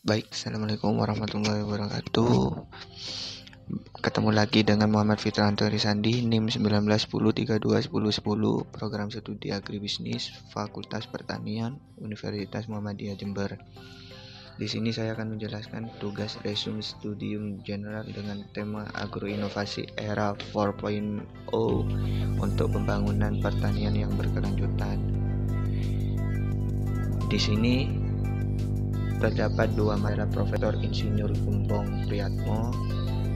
Baik, Assalamualaikum warahmatullahi wabarakatuh. Ketemu lagi dengan Muhammad Fitranto Risandi, NIM 1910321010, Program Studi Agribisnis, Fakultas Pertanian, Universitas Muhammadiyah Jember. Di sini saya akan menjelaskan tugas resume studium general dengan tema agroinovasi era 4.0 untuk pembangunan pertanian yang berkelanjutan. Di sini terdapat dua adalah Profesor Insinyur Gembong Priyatmo.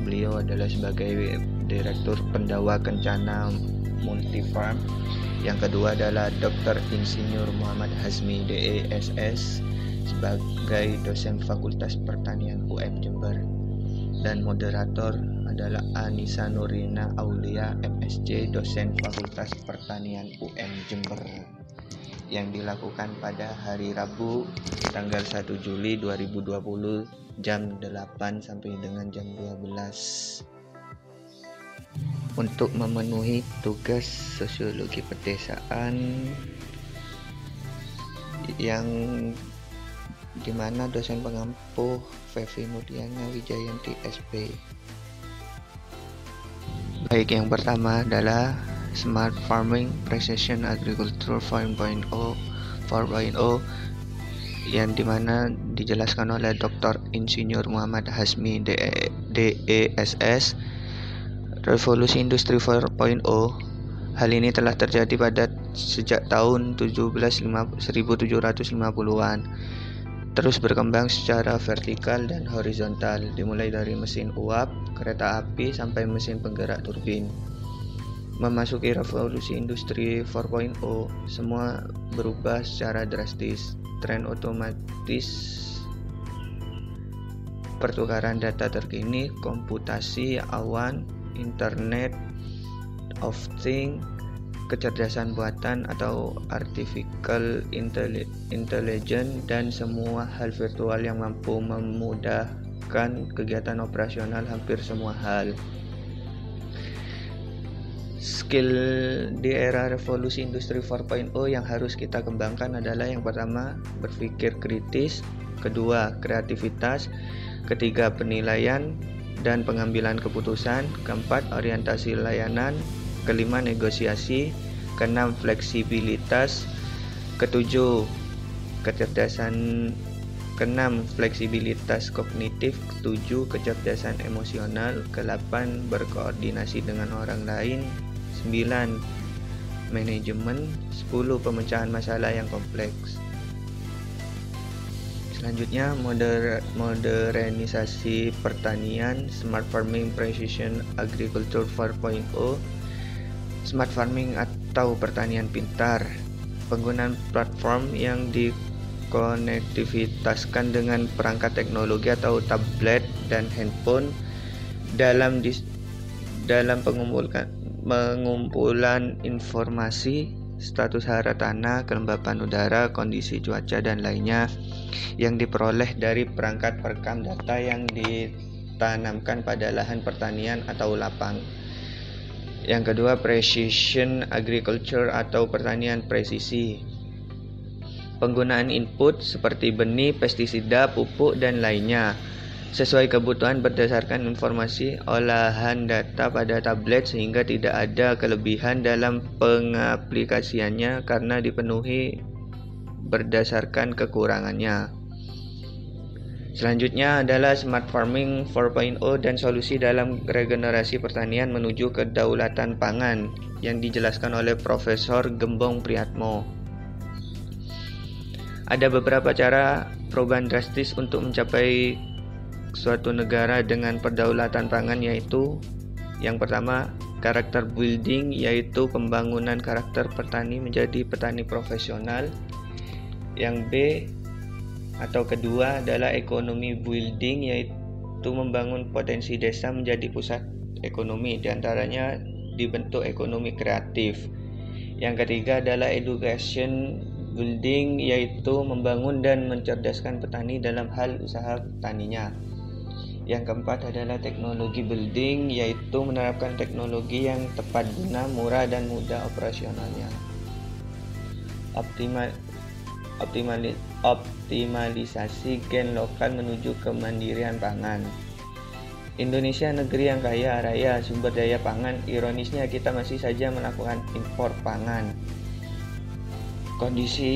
Beliau adalah sebagai Direktur Pendawa Kencana Multifarm. Yang kedua adalah Dr. Insinyur Muhammad Hazmi DESS sebagai dosen Fakultas Pertanian UM Jember. Dan moderator adalah Anissa Nurina Aulia MSc, dosen Fakultas Pertanian UM Jember, yang dilakukan pada hari Rabu tanggal 1 Juli 2020 jam 8 sampai dengan jam 12 untuk memenuhi tugas sosiologi pedesaan yang dimana dosen pengampu Fevi Nurdiana Wijayanti SP. Baik, yang pertama adalah Smart Farming Precision Agriculture 4.0 yang dimana dijelaskan oleh Dr. Insinyur Muhammad Hazmi DESS. Revolusi Industri 4.0 hal ini telah terjadi sejak tahun 1750-an, terus berkembang secara vertikal dan horizontal, dimulai dari mesin uap, kereta api, sampai mesin penggerak turbin. Memasuki revolusi industri 4.0, semua berubah secara drastis. Tren otomatis, pertukaran data terkini, komputasi awan, Internet of Things, kecerdasan buatan atau artificial intelligence, dan semua hal virtual yang mampu memudahkan kegiatan operasional hampir semua hal. Skill di era revolusi industri 4.0 yang harus kita kembangkan adalah yang pertama, berpikir kritis, kedua, kreativitas, ketiga, penilaian dan pengambilan keputusan, keempat, orientasi layanan, kelima, negosiasi, keenam, fleksibilitas, keenam, fleksibilitas kognitif, ketujuh, kecerdasan emosional, ke-8, berkoordinasi dengan orang lain, 9, manajemen, 10, pemecahan masalah yang kompleks. Selanjutnya, modernisasi pertanian, Smart Farming Precision Agriculture 4.0. Smart farming atau pertanian pintar, penggunaan platform yang dikonektivitaskan dengan perangkat teknologi atau tablet dan handphone dalam pengumpulan informasi, status hara tanah, kelembapan udara, kondisi cuaca, dan lainnya yang diperoleh dari perangkat perekam data yang ditanamkan pada lahan pertanian atau lapang. Yang kedua, precision agriculture atau pertanian presisi. Penggunaan input seperti benih, pestisida, pupuk, dan lainnya sesuai kebutuhan berdasarkan informasi olahan data pada tablet, sehingga tidak ada kelebihan dalam pengaplikasiannya karena dipenuhi berdasarkan kekurangannya. Selanjutnya adalah Smart Farming 4.0 dan solusi dalam regenerasi pertanian menuju kedaulatan pangan yang dijelaskan oleh Profesor Gembong Priyatmo. Ada beberapa cara perubahan drastis untuk mencapai suatu negara dengan perdaulatan pangan, yaitu yang pertama, karakter building, yaitu pembangunan karakter petani menjadi petani profesional. Yang B atau kedua adalah ekonomi building, yaitu membangun potensi desa menjadi pusat ekonomi, diantaranya dibentuk ekonomi kreatif. Yang ketiga adalah education building, yaitu membangun dan mencerdaskan petani dalam hal usaha petaninya. Yang keempat adalah teknologi building, yaitu menerapkan teknologi yang tepat guna, murah, dan mudah operasionalnya. optimalisasi gen lokal menuju kemandirian pangan. Indonesia negeri yang kaya raya sumber daya pangan, ironisnya kita masih saja melakukan impor pangan. Kondisi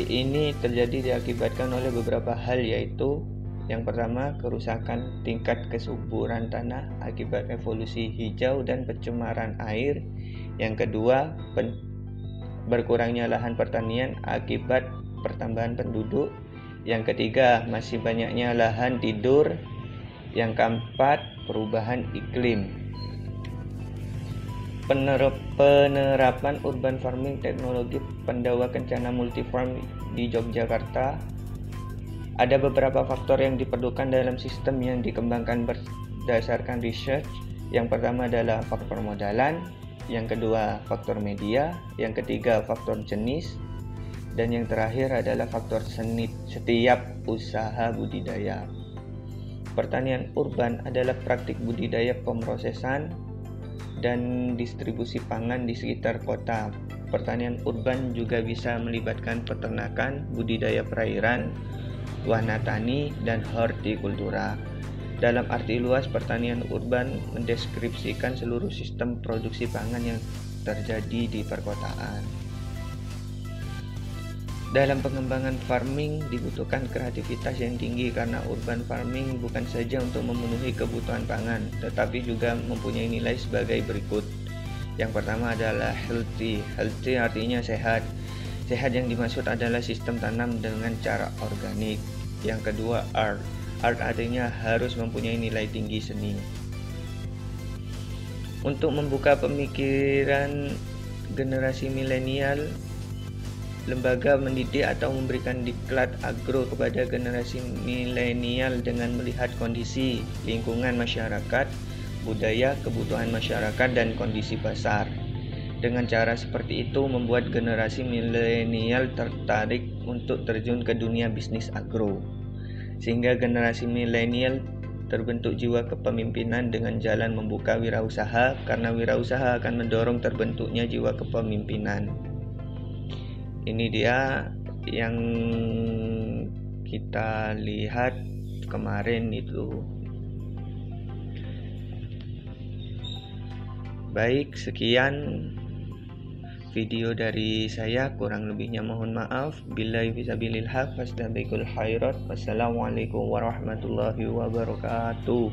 ini terjadi diakibatkan oleh beberapa hal, yaitu yang pertama, kerusakan tingkat kesuburan tanah akibat evolusi hijau dan pencemaran air. Yang kedua, berkurangnya lahan pertanian akibat pertambahan penduduk. Yang ketiga, masih banyaknya lahan tidur. Yang keempat, perubahan iklim. Penerapan urban farming teknologi Pandawa Kencana Multifarm di Yogyakarta. Ada beberapa faktor yang diperlukan dalam sistem yang dikembangkan berdasarkan research. Yang pertama adalah faktor modalan, yang kedua faktor media, yang ketiga faktor jenis, dan yang terakhir adalah faktor setiap usaha budidaya. Pertanian urban adalah praktik budidaya, pemrosesan, dan distribusi pangan di sekitar kota. Pertanian urban juga bisa melibatkan peternakan, budidaya perairan, wana tani, dan hortikultura. Dalam arti luas, pertanian urban mendeskripsikan seluruh sistem produksi pangan yang terjadi di perkotaan. Dalam pengembangan farming dibutuhkan kreativitas yang tinggi karena urban farming bukan saja untuk memenuhi kebutuhan pangan, tetapi juga mempunyai nilai sebagai berikut. Yang pertama adalah healthy. Healthy artinya sehat. Sehat yang dimaksud adalah sistem tanam dengan cara organik. Yang kedua, art. Art artinya harus mempunyai nilai tinggi seni. Untuk membuka pemikiran generasi milenial, lembaga mendidik atau memberikan diklat agro kepada generasi milenial dengan melihat kondisi lingkungan masyarakat, budaya, kebutuhan masyarakat, dan kondisi pasar. Dengan cara seperti itu membuat generasi milenial tertarik untuk terjun ke dunia bisnis agro. Sehingga generasi milenial terbentuk jiwa kepemimpinan dengan jalan membuka wirausaha, karena wirausaha akan mendorong terbentuknya jiwa kepemimpinan. Ini dia yang kita lihat kemarin itu. Baik, sekian video dari saya, kurang lebihnya mohon maaf. Billahi fisabilil haq, fastabiqul khairat. Wassalamualaikum warahmatullahi wabarakatuh.